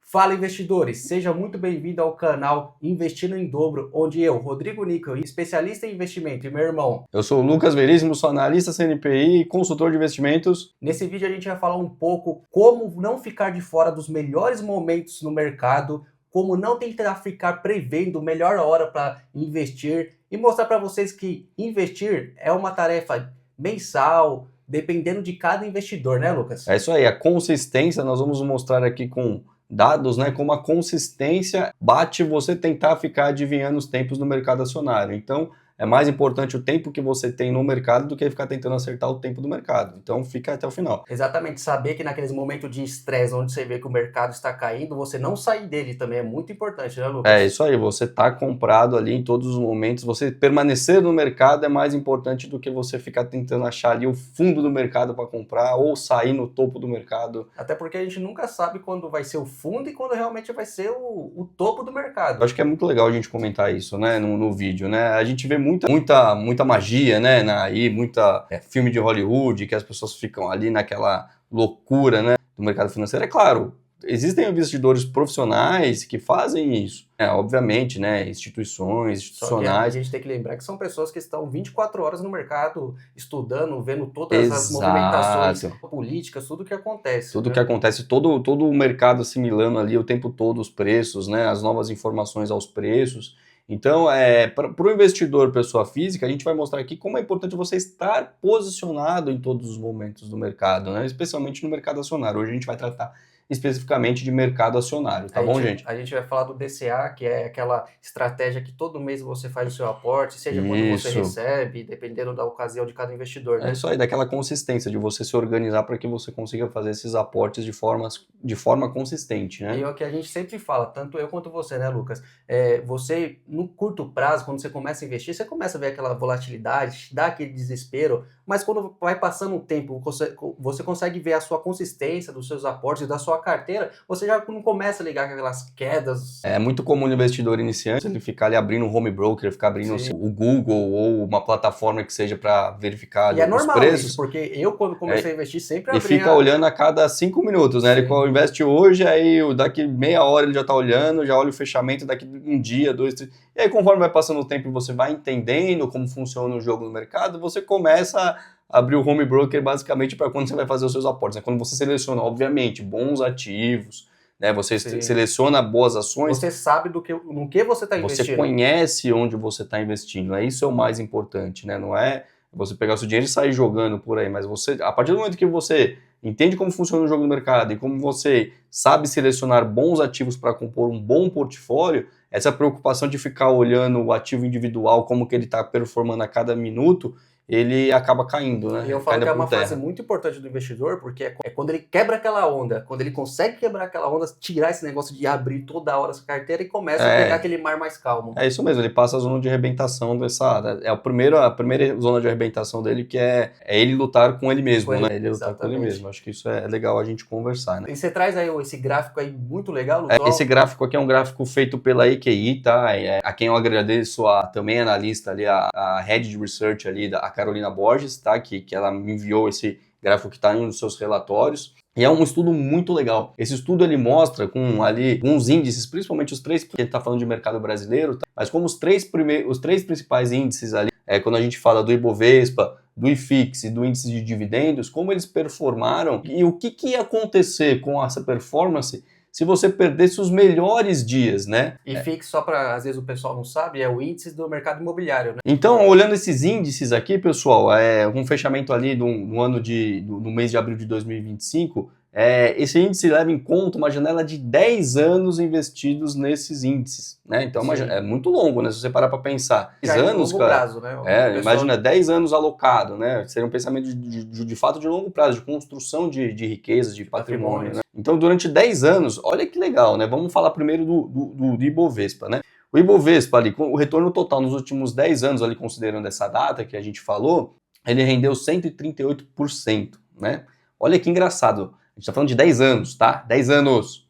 Fala, investidores! Seja muito bem-vindo ao canal Investindo em Dobro, onde eu, Rodrigo Nickel, especialista em investimento, e meu irmão... Eu sou o Lucas Veríssimo, sou analista CNPI e consultor de investimentos. Nesse vídeo a gente vai falar um pouco como não ficar de fora dos melhores momentos no mercado, como não tentar ficar prevendo a melhor hora para investir e mostrar para vocês que investir é uma tarefa mensal, dependendo de cada investidor, né, Lucas? É isso aí, a consistência, nós vamos mostrar aqui com dados, né, como a consistência bate você tentar ficar adivinhando os tempos no mercado acionário. Então, é mais importante o tempo que você tem no mercado do que ficar tentando acertar o tempo do mercado. Então, fica até o final. Exatamente, saber que naqueles momentos de estresse, onde você vê que o mercado está caindo, você não sair dele também é muito importante, né, Lucas? É isso aí, você está comprado ali em todos os momentos, você permanecer no mercado é mais importante do que você ficar tentando achar ali o fundo do mercado para comprar ou sair no topo do mercado. Até porque a gente nunca sabe quando vai ser o fundo e quando realmente vai ser o topo do mercado. Eu acho que é muito legal a gente comentar isso, né, no vídeo, né? A gente vê muita magia, né, muita filme de Hollywood, que as pessoas ficam ali naquela loucura, né, do mercado financeiro. É claro, existem investidores profissionais que fazem isso. Obviamente, né, instituições, institucionais. Só que a gente tem que lembrar que são pessoas que estão 24 horas no mercado, estudando, vendo todas as movimentações políticas, tudo que acontece. Tudo que acontece, todo o mercado assimilando ali o tempo todo os preços, né, as novas informações aos preços. Então, para o investidor, pessoa física, a gente vai mostrar aqui como é importante você estar posicionado em todos os momentos do mercado, né, especialmente no mercado acionário. Hoje a gente vai tratar especificamente de mercado acionário, tá bom, gente? A gente vai falar do DCA, que é aquela estratégia que todo mês você faz o seu aporte, seja quando você recebe, dependendo da ocasião de cada investidor, né? É isso aí, daquela consistência, de você se organizar para que você consiga fazer esses aportes de forma consistente, né? E é o que a gente sempre fala, tanto eu quanto você, né, Lucas? Você, no curto prazo, quando você começa a investir, você começa a ver aquela volatilidade, dá aquele desespero, mas quando vai passando o tempo, você consegue ver a sua consistência dos seus aportes e da sua carteira, você já não começa a ligar com aquelas quedas. É muito comum o investidor iniciante ele ficar ali abrindo um home broker, ficar abrindo o Google ou uma plataforma que seja para verificar os normal preços. Isso, porque eu, quando comecei a investir, sempre abri. E fica olhando a cada 5 minutos, né? Sim. Ele investe hoje, aí daqui meia hora ele já está olhando, já olha o fechamento daqui um dia, 2, 3. E aí, conforme vai passando o tempo e você vai entendendo como funciona o jogo no mercado, você começa a abrir o home broker basicamente para quando você vai fazer os seus aportes. Quando você seleciona, obviamente, bons ativos, né? Você seleciona boas ações. Você sabe no que você está investindo. Você conhece onde você está investindo. Isso é o mais importante, né? Não é você pegar o seu dinheiro e sair jogando por aí, mas você, a partir do momento que você entende como funciona o jogo do mercado e como você sabe selecionar bons ativos para compor um bom portfólio, essa preocupação de ficar olhando o ativo individual, como que ele está performando a cada minuto, ele acaba caindo, né? E eu falo que é uma fase muito importante do investidor, porque é quando ele quebra aquela onda, quando ele consegue quebrar aquela onda, tirar esse negócio de abrir toda hora essa carteira e começa a pegar aquele mar mais calmo. É isso mesmo, ele passa a zona de arrebentação a primeira zona de arrebentação dele, que é ele lutar com ele mesmo, né? Ele lutar com ele mesmo. Acho que isso é legal a gente conversar, né? E você traz aí esse gráfico aí muito legal, Lucas? Esse gráfico aqui é um gráfico feito pela EQI, tá? A quem eu agradeço também a analista ali, a Head de Research ali, a Carolina Borges, tá? Que ela me enviou esse gráfico que está em um dos seus relatórios. E é um estudo muito legal. Esse estudo ele mostra com ali uns índices, principalmente os três, porque a gente está falando de mercado brasileiro, tá? Mas como os três principais índices ali, quando a gente fala do Ibovespa, do IFIX e do índice de dividendos, como eles performaram e o que ia acontecer com essa performance se você perdesse os melhores dias, né? IFIX, só para, às vezes o pessoal não sabe, é o índice do mercado imobiliário, né? Então, olhando esses índices aqui, pessoal, um fechamento ali no mês de abril de 2025, esse índice leva em conta uma janela de 10 anos investidos nesses índices, né? Então é muito longo, né? Se você parar para pensar. 10 anos, longo prazo, né? Imagina 10 anos alocado, né? Seria um pensamento de fato de longo prazo, de construção de riquezas, de patrimônio, né? Então, durante 10 anos, olha que legal, né? Vamos falar primeiro do Ibovespa, né? O Ibovespa ali, com o retorno total nos últimos 10 anos, ali considerando essa data que a gente falou, ele rendeu 138%, né? Olha que engraçado. A gente está falando de 10 anos, tá? 10 anos.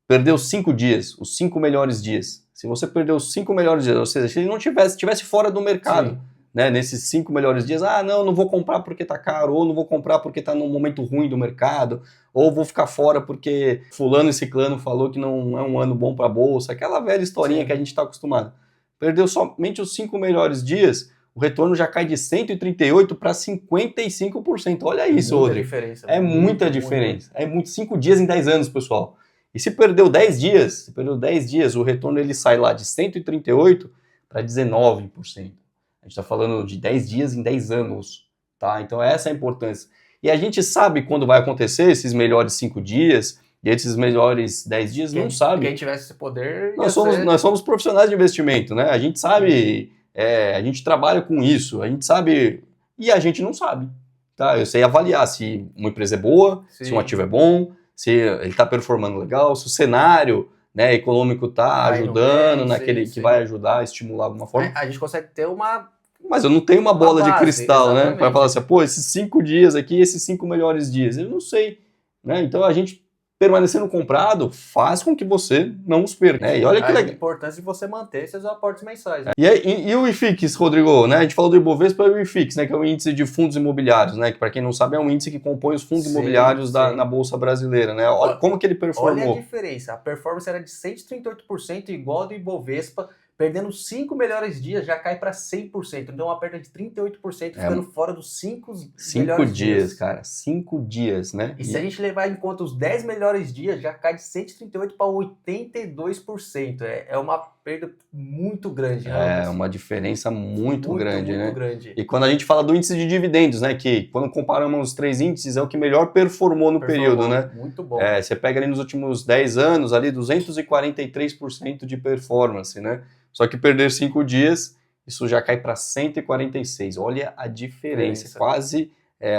Perdeu 5 dias, os 5 melhores dias. Se você perdeu os 5 melhores dias, ou seja, se ele não tivesse fora do mercado, né, nesses 5 melhores dias, não vou comprar porque tá caro, ou não vou comprar porque tá num momento ruim do mercado, ou vou ficar fora porque fulano e ciclano falou que não é um ano bom para a bolsa, aquela velha historinha Sim. que a gente está acostumado. Perdeu somente os 5 melhores dias, o retorno já cai de 138% para 55%. Olha isso, Rodrigo. É muita diferença. É muito 5 dias em 10 anos, pessoal. E se perdeu 10 dias, o retorno ele sai lá de 138% para 19%. A gente está falando de 10 dias em 10 anos, tá? Então essa é a importância. E a gente sabe quando vai acontecer esses melhores 5 dias e esses melhores 10 dias, não sabe. Quem tivesse esse poder... Nós somos profissionais de investimento, né? A gente sabe, a gente trabalha com isso, a gente sabe e a gente não sabe, tá? Eu sei avaliar se uma empresa é boa, Sim. se um ativo é bom, se ele está performando legal, se o cenário, né, econômico está ajudando naquele que vai ajudar a estimular alguma forma. A gente consegue ter uma... Mas eu não tenho uma bola de cristal, exatamente. Né? Para falar assim, esses 5 dias aqui, esses 5 melhores dias, eu não sei, né? Então a gente permanecendo comprado faz com que você não os perca, né? E olha que legal. A importância de você manter seus aportes mensais. Né? E o IFIX, Rodrigo, né? A gente falou do Ibovespa e o IFIX, né? Que é o índice de fundos imobiliários, né? Que para quem não sabe é um índice que compõe os fundos imobiliários na Bolsa Brasileira, né? Olha como que ele performou. Olha a diferença, a performance era de 138%, igual a do Ibovespa, perdendo os 5 melhores dias, já cai para 100%. Então, uma perda de 38%, ficando fora dos 5 melhores dias. Cara. 5 dias, né? E se a gente levar em conta os 10 melhores dias, já cai de 138% para 82%. É uma perda muito grande. É uma diferença muito grande, né? Grande. E quando a gente fala do índice de dividendos, né? Que quando comparamos os 3 índices, é o que melhor performou no período, né? Muito bom. Você pega ali nos últimos 10 anos, ali 243% de performance, né? Só que perder 5 dias, isso já cai para 146. Olha a diferença. Quase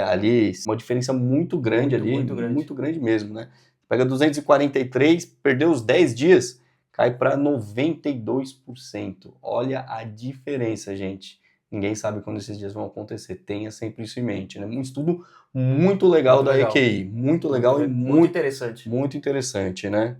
ali, uma diferença muito grande muito grande mesmo, né? Pega 243, perdeu os 10 dias, cai para 92%. Olha a diferença, gente. Ninguém sabe quando esses dias vão acontecer. Tenha sempre isso em mente, né? Um estudo muito legal da EQI. Muito legal e muito interessante. Muito interessante, né?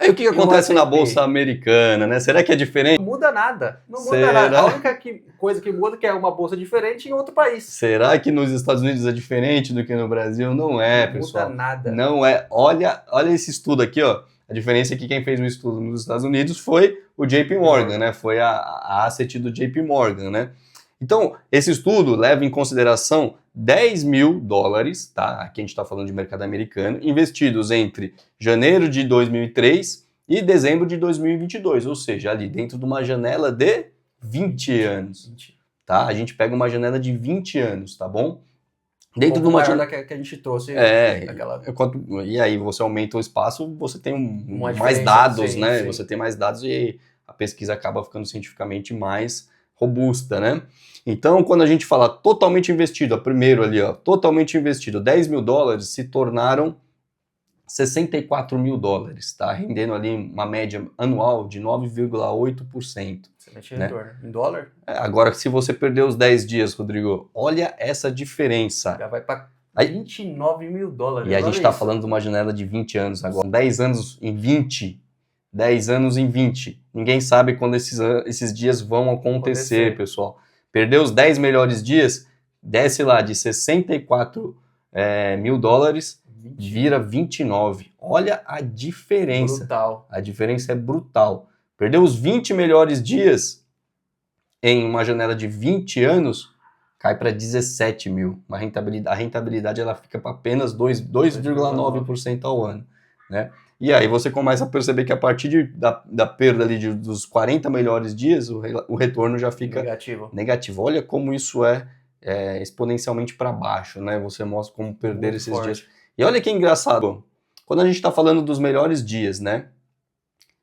Aí o que acontece na Bolsa Americana, né? Será que é diferente? Não muda nada. Não muda nada. A única coisa que muda é que é uma bolsa diferente em outro país. Será que nos Estados Unidos é diferente do que no Brasil? Não é, pessoal. Não muda nada. Não é. Olha esse estudo aqui, ó. A diferença é que quem fez o estudo nos Estados Unidos foi o JP Morgan, né? Foi a asset do JP Morgan, né? Então, esse estudo leva em consideração 10 mil dólares, tá? Aqui a gente está falando de mercado americano, investidos entre janeiro de 2003 e dezembro de 2022, ou seja, ali dentro de uma janela de 20 anos, tá? A gente pega uma janela de 20 anos, tá bom? Dentro de uma janela que a gente trouxe. E aí você aumenta o espaço, você tem mais dados, né? Sim. Você tem mais dados e a pesquisa acaba ficando cientificamente mais robusta, né? Então, quando a gente fala totalmente investido, primeiro ali, ó, totalmente investido, 10 mil dólares se tornaram 64 mil dólares, tá? Rendendo ali uma média anual de 9,8%. Excelente retorno. Em dólar? Agora, se você perder os 10 dias, Rodrigo, olha essa diferença. Já vai para 29 mil dólares. E a gente está falando de uma janela de 20 anos agora. 10 anos em 20. 10 anos em 20. Ninguém sabe quando esses dias vão acontecer, pessoal. Perder os 10 melhores dias, desce lá de 64 mil dólares, vira 29. Olha a diferença. Brutal. A diferença é brutal. Perdeu os 20 melhores dias em uma janela de 20 anos, cai para 17 mil. A rentabilidade ela fica para apenas 2,9% ao ano, né? E aí você começa a perceber que a partir da perda ali dos 40 melhores dias, o retorno já fica negativo. Olha como isso é exponencialmente para baixo, né? Você mostra como perder muito esses dias. E olha que engraçado, quando a gente está falando dos melhores dias, né?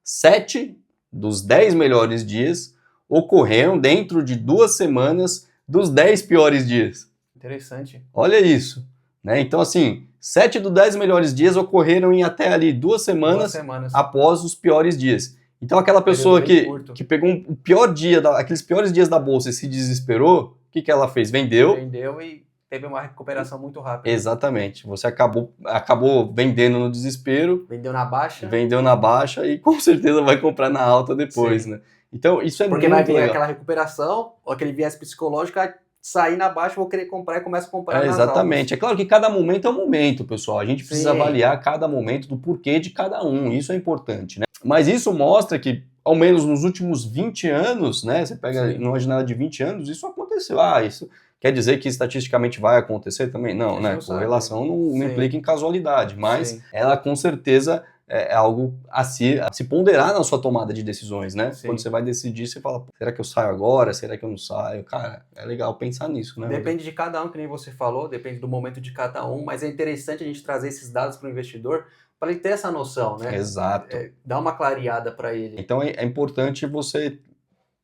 7 dos 10 melhores dias ocorreram dentro de 2 semanas dos 10 piores dias. Interessante. Olha isso, né? Então, assim, 7 dos 10 melhores dias ocorreram em até ali 2 semanas após os piores dias. Então, aquela pessoa que pegou o pior dia, aqueles piores dias da bolsa e se desesperou, o que ela fez? Vendeu e teve uma recuperação muito rápida. Exatamente. Você acabou vendendo no desespero. Vendeu na baixa. Vendeu na baixa e com certeza vai comprar na alta depois, né? Então, isso é Porque muito vai vir legal. aquela recuperação, ou aquele viés psicológico, aí sair na baixa, vou querer comprar e começo a comprar nas Exatamente. É claro que cada momento é um momento, pessoal. A gente precisa Sim. avaliar cada momento do porquê de cada um. Isso é importante, né? Mas isso mostra que, ao menos nos últimos 20 anos, né? Você pega Sim. numa janela de 20 anos, isso aconteceu. Isso quer dizer que estatisticamente vai acontecer também? Não, né? Correlação não implica em casualidade, mas ela com certeza é algo a se ponderar na sua tomada de decisões, né? Sim. Quando você vai decidir, você fala, será que eu saio agora? Será que eu não saio? Cara, é legal pensar nisso, né? Depende de cada um, que nem você falou, depende do momento de cada um, mas é interessante a gente trazer esses dados para o investidor para ele ter essa noção, né? Exato. Dar uma clareada para ele. Então é importante você,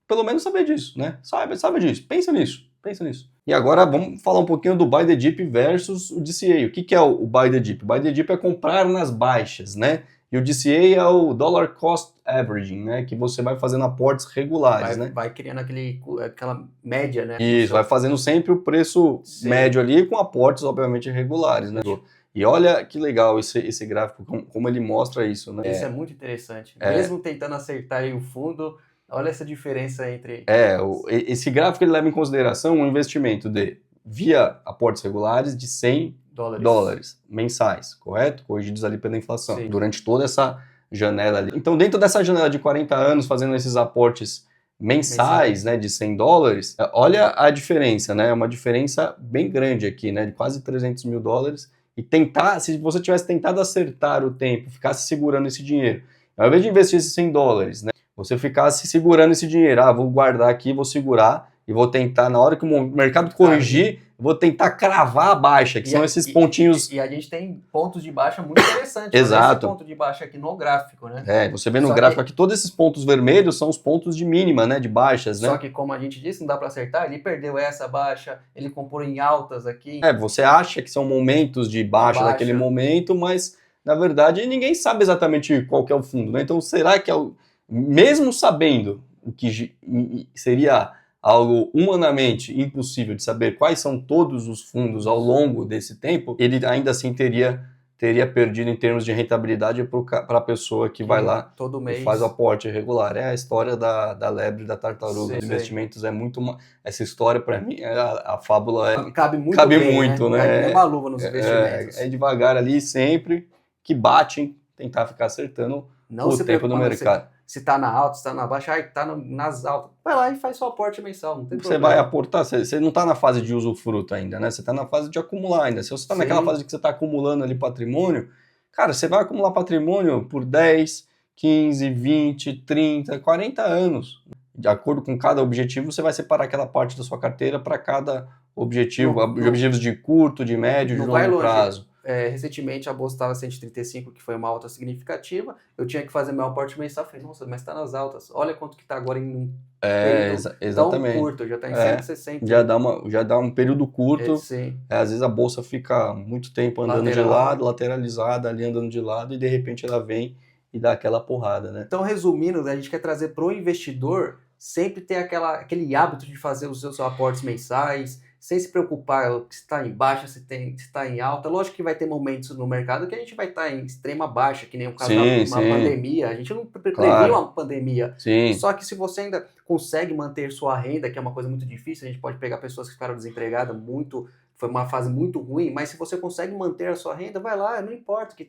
pelo menos, saber disso, né? Sabe disso, pensa nisso. E agora vamos falar um pouquinho do Buy the Dip versus o DCA. O que é o Buy the Dip? O Buy the Dip é comprar nas baixas, né? E o DCA é o Dollar Cost Averaging, né? Que você vai fazendo aportes regulares, né? Vai criando aquela média, né? Isso, vai fazendo sempre o preço médio ali com aportes, obviamente, regulares, né? E olha que legal esse gráfico, como ele mostra isso, né? Isso é muito interessante. Mesmo tentando acertar aí o fundo, olha essa diferença entre... Esse gráfico ele leva em consideração um investimento via aportes regulares de $100 mensais, correto? Corrigidos ali pela inflação, durante toda essa janela ali. Então, dentro dessa janela de 40 anos, fazendo esses aportes mensais, né, de $100, olha a diferença, né? É uma diferença bem grande aqui, né? De quase $300 mil. E se você tivesse tentado acertar o tempo, ficasse segurando esse dinheiro, ao invés de investir esses $100, né? Você ficasse segurando esse dinheiro, vou guardar aqui, vou segurar e vou tentar, na hora que o mercado corrigir, vou tentar cravar a baixa, que são esses pontinhos... E a gente tem pontos de baixa muito interessantes. Exato. Esse ponto de baixa aqui no gráfico, né? Você vê no gráfico aqui, todos esses pontos vermelhos são os pontos de mínima, né? De baixas, né? Só que, como a gente disse, não dá para acertar, ele perdeu essa baixa, ele comprou em altas aqui. Você acha que são momentos de baixa naquele momento, mas, na verdade, ninguém sabe exatamente qual que é o fundo, né? Então, será que mesmo sabendo o que seria algo humanamente impossível de saber quais são todos os fundos ao longo desse tempo, ele ainda assim teria perdido em termos de rentabilidade para a pessoa que vai lá todo mês e faz o aporte regular. É a história da lebre e da tartaruga. Os investimentos é muito... Essa história, para mim, a fábula cabe muito, né? Cai uma luva nos investimentos. É devagar ali, sempre que batem, tentar ficar acertando o tempo do mercado. Se tá na alta, se tá na baixa, tá nas altas. Vai lá e faz seu aporte mensal, não tem problema. Você vai aportar, você não tá na fase de usufruto ainda, né? Você tá na fase de acumular ainda. Se você tá naquela fase que você tá acumulando ali patrimônio, cara, você vai acumular patrimônio por 10, 15, 20, 30, 40 anos. De acordo com cada objetivo, você vai separar aquela parte da sua carteira para cada objetivo. Objetivos de curto, de médio, de longo prazo. Recentemente a bolsa estava 135, que foi uma alta significativa. Eu tinha que fazer meu aporte mensal. Falei, nossa, mas está nas altas. Olha quanto que está agora em um período tão curto. Já está em 160. Já dá um período curto. Às vezes a bolsa fica muito tempo andando de lado, lateralizada, ali andando de lado, e de repente ela vem e dá aquela porrada, né? Então, resumindo, a gente quer trazer para o investidor sempre ter aquele hábito de fazer os seus aportes mensais, sem se preocupar se está em baixa, se está em alta. Lógico que vai ter momentos no mercado que a gente vai estar em extrema baixa, que nem o caso de uma pandemia. A gente não previu uma pandemia. Só que se você ainda consegue manter sua renda, que é uma coisa muito difícil, a gente pode pegar pessoas que ficaram desempregadas foi uma fase muito ruim, mas se você consegue manter a sua renda, vai lá, não importa que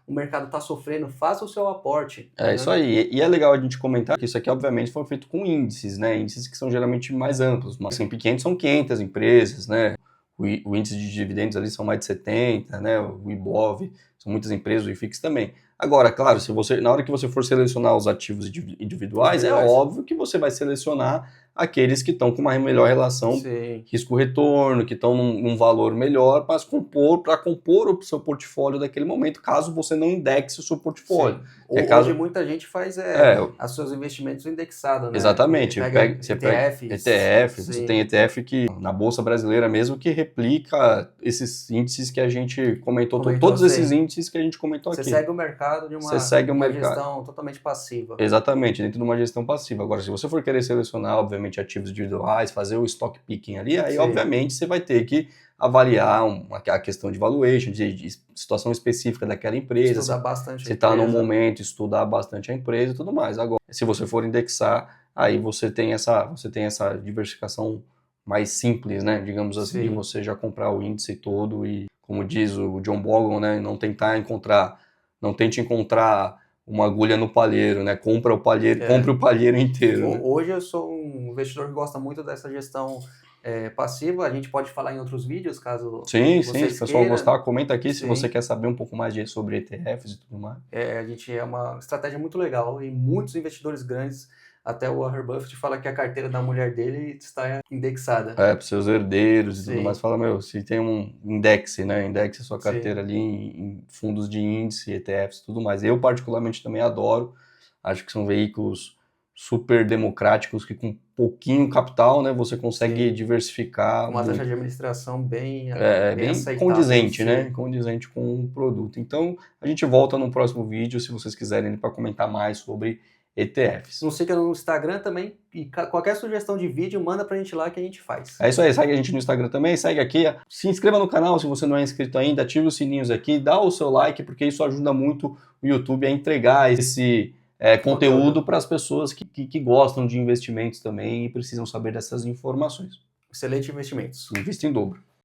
o mercado está sofrendo, faça o seu aporte. Isso aí. E é legal a gente comentar que isso aqui, obviamente, foi feito com índices, né? Índices que são geralmente mais amplos. Mas S&P 500 são 500 empresas, né? O índice de dividendos ali são mais de 70, né? O IBOV, são muitas empresas, o IFIX também. Agora, claro, na hora que você for selecionar os ativos individuais, é óbvio que você vai selecionar aqueles que estão com uma melhor relação risco-retorno, que estão num valor melhor, mas para compor o seu portfólio daquele momento, caso você não indexe o seu portfólio. Hoje muita gente faz os seus investimentos indexados, né? Exatamente. Você pega ETFs, Sim. Você tem ETF que, na Bolsa Brasileira mesmo, que replica esses índices que a gente comentou todos esses índices que a gente comentou aqui. Você segue o mercado de uma gestão totalmente passiva. Exatamente, dentro de uma gestão passiva. Agora, se você for querer selecionar, obviamente, obviamente, ativos individuais, fazer o stock picking ali, aí, Sim. obviamente, você vai ter que avaliar a questão de valuation, de situação específica daquela empresa. Estudar bastante se a está no empresa. momento, estudar bastante a empresa e tudo mais. Agora, se você for indexar, aí você tem essa diversificação mais simples, né? Digamos assim, de Sim. você já comprar o índice todo e, como diz o John Bogle, né? Não tente encontrar uma agulha no palheiro, né? Compre o palheiro inteiro, né? Hoje eu sou um investidor que gosta muito dessa gestão passiva. A gente pode falar em outros vídeos, caso Sim, vocês se o pessoal queiram. gostar, comenta aqui se Sim. você quer saber um pouco mais sobre ETFs e tudo mais. A gente é uma estratégia muito legal e muitos investidores grandes, até o Warren Buffett fala que a carteira da mulher dele está indexada. Para seus herdeiros e tudo Sim. mais. Fala, se tem um index, né? Indexe a sua carteira Sim. ali em fundos de índice, ETFs e tudo mais. Eu, particularmente, também adoro. Acho que são veículos super democráticos que com pouquinho capital, né, você consegue Sim. diversificar Com uma muito. taxa de administração bem Bem aceitável. condizente, Sim. né? Condizente com o produto. Então, a gente volta no próximo vídeo, se vocês quiserem, para comentar mais sobre ETFs. Nos siga no Instagram também e qualquer sugestão de vídeo, manda pra gente lá que a gente faz. É isso aí, segue a gente no Instagram também, segue aqui, se inscreva no canal se você não é inscrito ainda, ative os sininhos aqui, dá o seu like, porque isso ajuda muito o YouTube a entregar esse conteúdo para as pessoas que gostam de investimentos também e precisam saber dessas informações. Excelente investimentos. Invista em dobro.